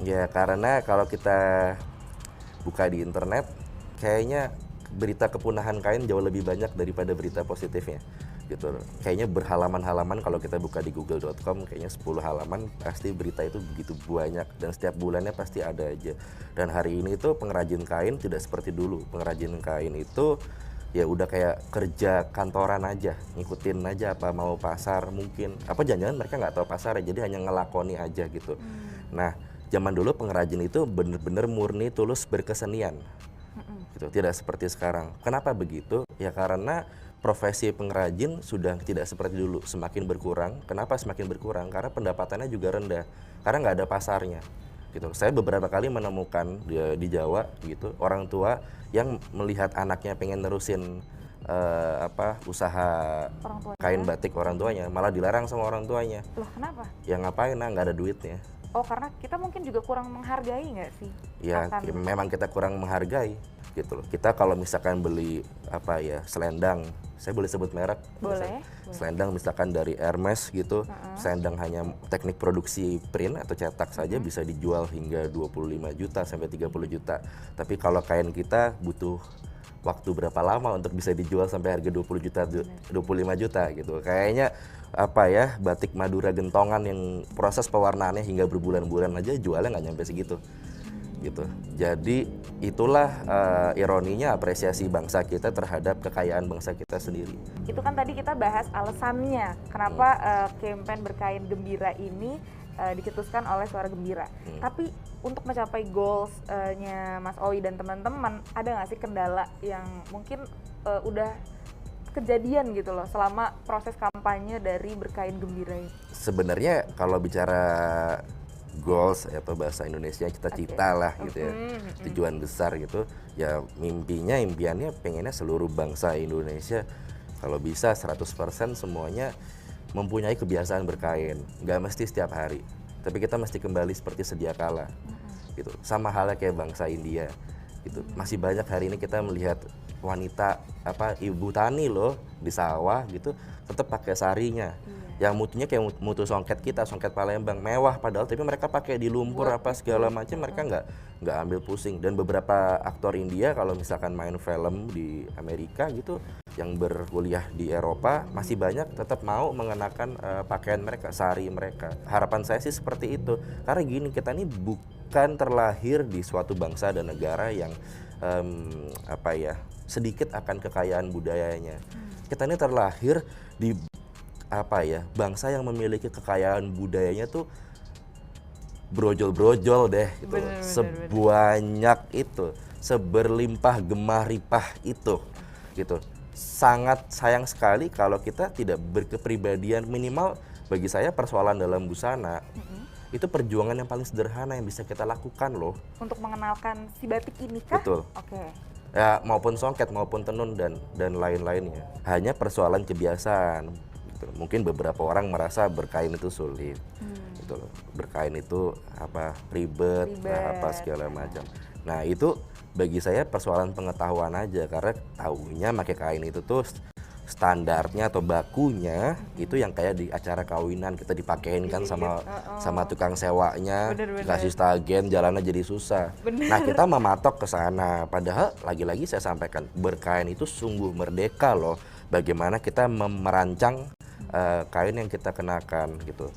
Ya karena kalau kita buka di internet, kayaknya berita kepunahan kain jauh lebih banyak daripada berita positifnya gitu. Kayaknya berhalaman-halaman kalau kita buka di google.com, kayaknya 10 halaman pasti berita itu begitu banyak dan setiap bulannya pasti ada aja. Dan hari ini tuh pengrajin kain tidak seperti dulu. Pengrajin kain itu ya udah kayak kerja kantoran aja, ngikutin aja apa mau pasar mungkin. Apa jangan-jangan mereka nggak tahu pasar ya, jadi hanya ngelakoni aja gitu. Nah, zaman dulu pengrajin itu bener-bener murni tulus berkesenian gitu, tidak seperti sekarang. Kenapa begitu? Ya karena profesi pengrajin sudah tidak seperti dulu, semakin berkurang. Kenapa semakin berkurang? Karena pendapatannya juga rendah, karena nggak ada pasarnya gitu. Saya beberapa kali menemukan di Jawa gitu, orang tua yang melihat anaknya pengen nerusin usaha Orang kain tuanya. batik orang tuanya, malah dilarang sama orang tuanya. Loh, kenapa? Ya ngapain, nah nggak ada duitnya. Oh, karena kita mungkin juga kurang menghargai nggak sih? Ya, memang kita kurang menghargai gitu loh. Kita kalau misalkan beli selendang, saya boleh sebut merek? Boleh. Selendang misalkan dari Hermes gitu, selendang hanya teknik produksi print atau cetak saja bisa dijual hingga 25 juta sampai 30 juta. Tapi kalau kain kita butuh waktu berapa lama untuk bisa dijual sampai harga 20 juta, 25 juta gitu. Kayaknya batik Madura Gentongan yang proses pewarnaannya hingga berbulan-bulan aja jualnya nggak nyampe segitu gitu. Jadi itulah ironinya apresiasi bangsa kita terhadap kekayaan bangsa kita sendiri. Itu kan tadi kita bahas alasannya kenapa campaign Berkain Gembira ini dicetuskan oleh Suara Gembira. Tapi untuk mencapai goals-nya Mas Owi dan teman-teman, ada nggak sih kendala yang mungkin udah kejadian gitu loh selama proses kampanye dari Berkain Gembira ini? Sebenarnya kalau bicara goals atau bahasa Indonesia cita-cita lah gitu ya, tujuan besar gitu ya, impiannya pengennya seluruh bangsa Indonesia kalau bisa 100% semuanya mempunyai kebiasaan berkain, nggak mesti setiap hari, tapi kita mesti kembali seperti sedia kala gitu. Sama halnya kayak bangsa India gitu, masih banyak hari ini kita melihat wanita ibu tani loh di sawah gitu tetap pakai sarinya yang mutunya kayak mutu songket kita, songket Palembang, mewah padahal, tapi mereka pakai di lumpur apa segala macam, mereka nggak ambil pusing. Dan beberapa aktor India kalau misalkan main film di Amerika gitu yang berkuliah di Eropa masih banyak tetap mau mengenakan pakaian mereka, sari mereka. Harapan saya sih seperti itu, karena gini, kita ini bukan terlahir di suatu bangsa dan negara yang sedikit akan kekayaan budayanya. Kita ini terlahir di bangsa yang memiliki kekayaan budayanya tuh brojol-brojol deh gitu. Sebanyak itu, seberlimpah gemah ripah itu gitu. Sangat sayang sekali kalau kita tidak berkepribadian, minimal bagi saya persoalan dalam busana itu perjuangan yang paling sederhana yang bisa kita lakukan loh. Untuk mengenalkan si batik ini kah? Betul. Oke. Ya, maupun songket, maupun tenun dan lain-lainnya. Hanya persoalan kebiasaan. Gitu. Mungkin beberapa orang merasa berkain itu sulit. Gitu loh. Berkain itu ribet. Nah, segala macam. Nah, itu bagi saya persoalan pengetahuan aja, karena tahunya pakai kain itu tuh standarnya atau bakunya itu yang kayak di acara kawinan kita dipakein kan sama tukang sewanya, dikasih stagen, jalannya jadi susah. Nah, kita mematok ke sana, padahal lagi-lagi saya sampaikan berkain itu sungguh merdeka loh, bagaimana kita merancang kain yang kita kenakan gitu.